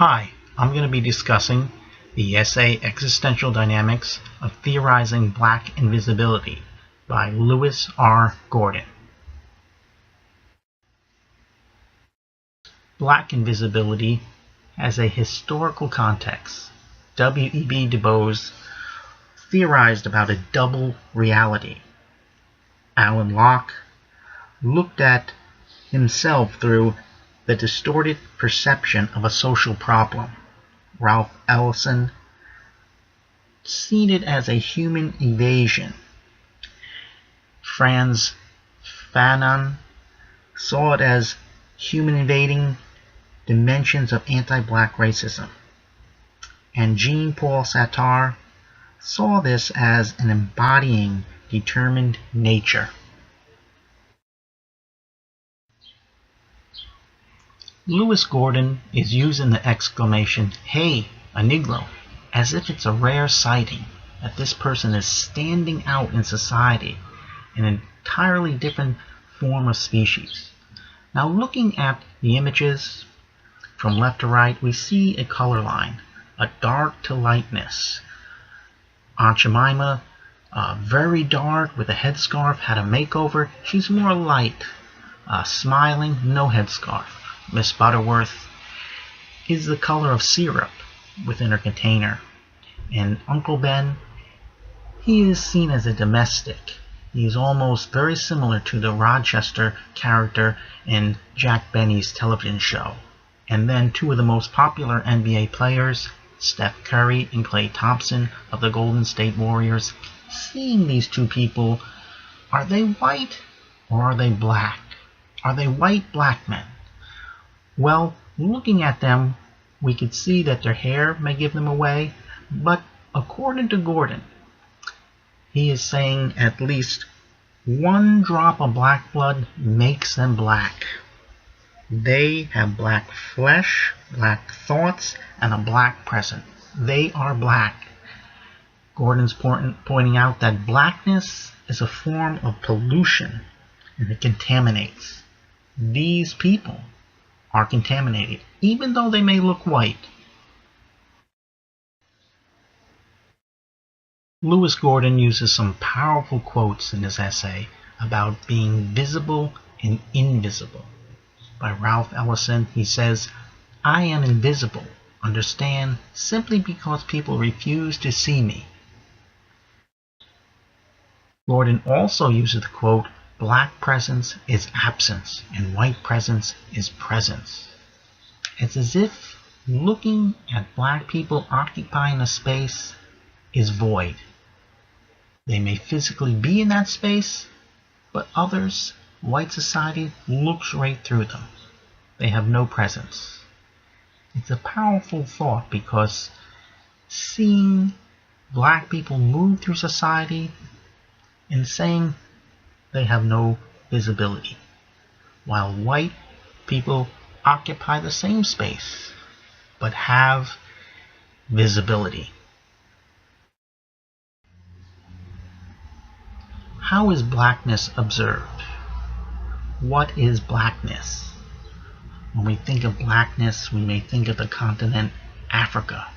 Hi, I'm going to be discussing the essay Existential Dynamics of Theorizing Black Invisibility by Lewis R. Gordon. Black invisibility has a historical context. W.E.B. Du Bois theorized about a double reality. Alan Locke looked at himself through the distorted perception of a social problem. Ralph Ellison seen it as a human evasion. Frantz Fanon saw it as human invading dimensions of anti-black racism. And Jean-Paul Sartre saw this as an embodying determined nature. Lewis Gordon is using the exclamation, "Hey, a Negro," as if it's a rare sighting, that this person is standing out in society in an entirely different form of species. Now, looking at the images from left to right, we see a color line, a dark to lightness. Aunt Jemima, very dark with a headscarf, had a makeover. She's more light, smiling, no headscarf. Miss Butterworth is the color of syrup within her container. And Uncle Ben, he is seen as a domestic. He is almost very similar to the Rochester character in Jack Benny's television show. And then two of the most popular NBA players, Steph Curry and Klay Thompson of the Golden State Warriors. Seeing these two people, are they white or are they black? Are they white black men? Well, looking at them, we could see that their hair may give them away, but according to Gordon, he is saying at least one drop of black blood makes them black. They have black flesh, black thoughts, and a black present. They are black. Gordon's pointing out that blackness is a form of pollution, and it contaminates. These people are contaminated, even though they may look white. Lewis Gordon uses some powerful quotes in his essay about being visible and invisible. By Ralph Ellison, he says, "I am invisible, understand, simply because people refuse to see me." Gordon also uses the quote, "Black presence is absence and white presence is presence." It's as if looking at black people occupying a space is void. They may physically be in that space, but others, white society, looks right through them. They have no presence. It's a powerful thought because seeing black people move through society and saying they have no visibility, while white people occupy the same space but have visibility. How is blackness observed? What is blackness? When we think of blackness, we may think of the continent Africa.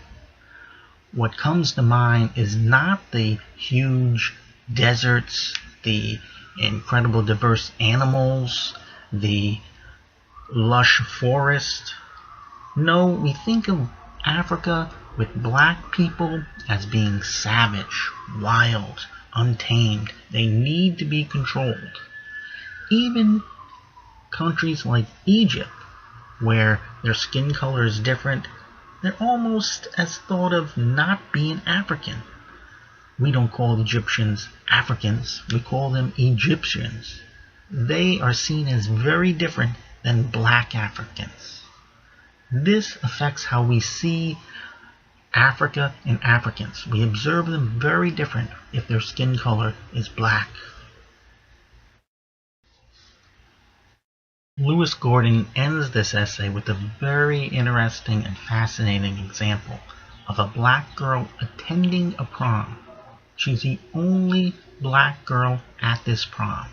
What comes to mind is not the huge deserts, the incredible diverse animals, the lush forest. No, we think of Africa with black people as being savage, wild, untamed. They need to be controlled. Even countries like Egypt, where their skin color is different, they're almost as thought of not being African. We don't call Egyptians Africans, we call them Egyptians. They are seen as very different than black Africans. This affects how we see Africa and Africans. We observe them very different if their skin color is black. Lewis Gordon ends this essay with a very interesting and fascinating example of a black girl attending a prom. She's the only black girl at this prom.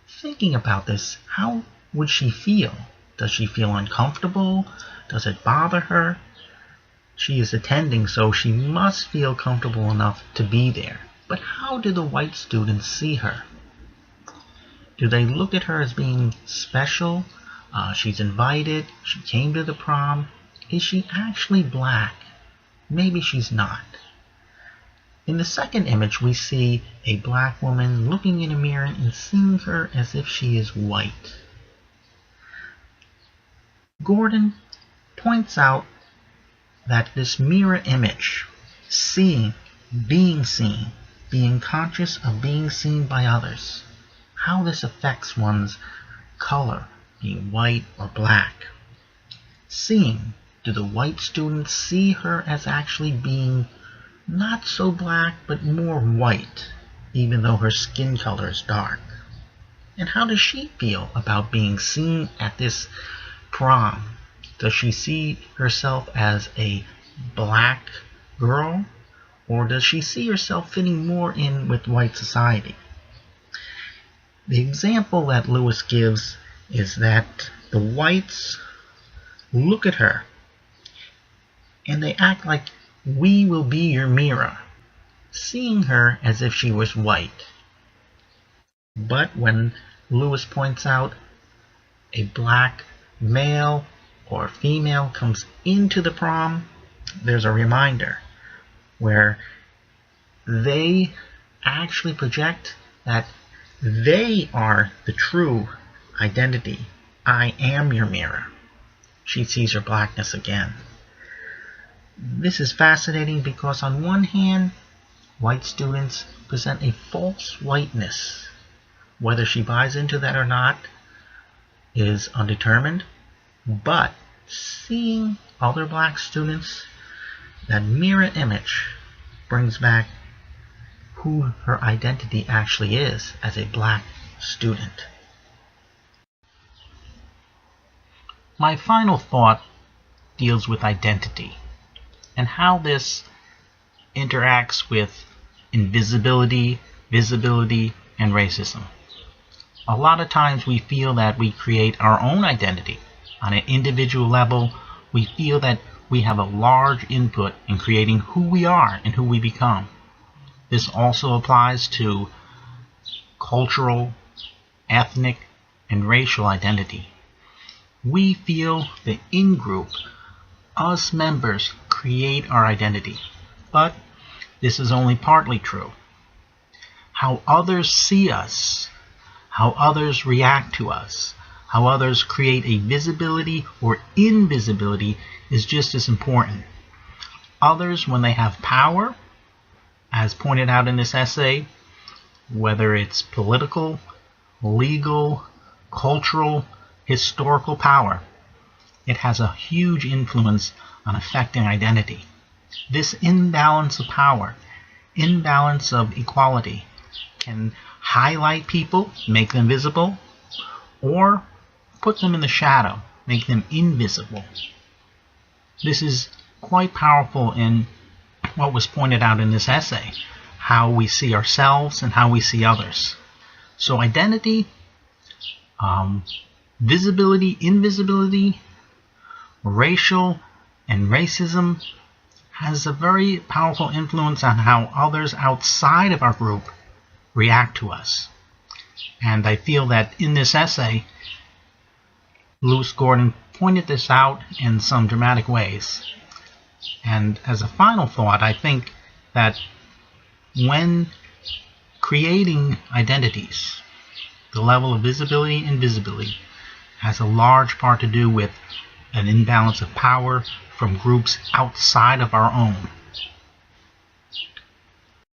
Thinking about this, how would she feel Does she feel uncomfortable? Does it bother her? She is attending, so she must feel comfortable enough to be there. But how do the white students see her? Do they look at her as being special? She's invited. She came to the prom. Is she actually black? Maybe she's not. In the second image, we see a black woman looking in a mirror and seeing her as if she is white. Gordon points out that this mirror image, seeing, being conscious of being seen by others, how this affects one's color, being white or black. Seeing, do the white students see her as actually being not so black but more white, even though her skin color is dark? And how does she feel about being seen at this prom? Does she see herself as a black girl, or does she see herself fitting more in with white society? The example that Lewis gives is that the whites look at her and they act like, we will be your mirror, seeing her as if she was white. But when Lewis points out a black male or female comes into the prom, there's a reminder where they actually project that they are the true identity. I am your mirror. She sees her blackness again. This is fascinating because on one hand, white students present a false whiteness. Whether she buys into that or not is undetermined, but seeing other black students, that mirror image brings back who her identity actually is as a black student. My final thought deals with identity and how this interacts with invisibility, visibility, and racism. A lot of times we feel that we create our own identity. On an individual level, we feel that we have a large input in creating who we are and who we become. This also applies to cultural, ethnic, and racial identity. We feel that in-group, us members create our identity, but this is only partly true. How others see us, how others react to us, how others create a visibility or invisibility is just as important. Others, when they have power, as pointed out in this essay, whether it's political, legal, cultural, historical power, it has a huge influence on affecting identity. This imbalance of power, imbalance of equality, can highlight people, make them visible, or put them in the shadow, make them invisible. This is quite powerful in what was pointed out in this essay, how we see ourselves and how we see others. So identity, visibility, invisibility, racial and racism has a very powerful influence on how others outside of our group react to us. And I feel that in this essay, Lewis Gordon pointed this out in some dramatic ways. And as a final thought, I think that when creating identities, the level of visibility and invisibility has a large part to do with an imbalance of power from groups outside of our own.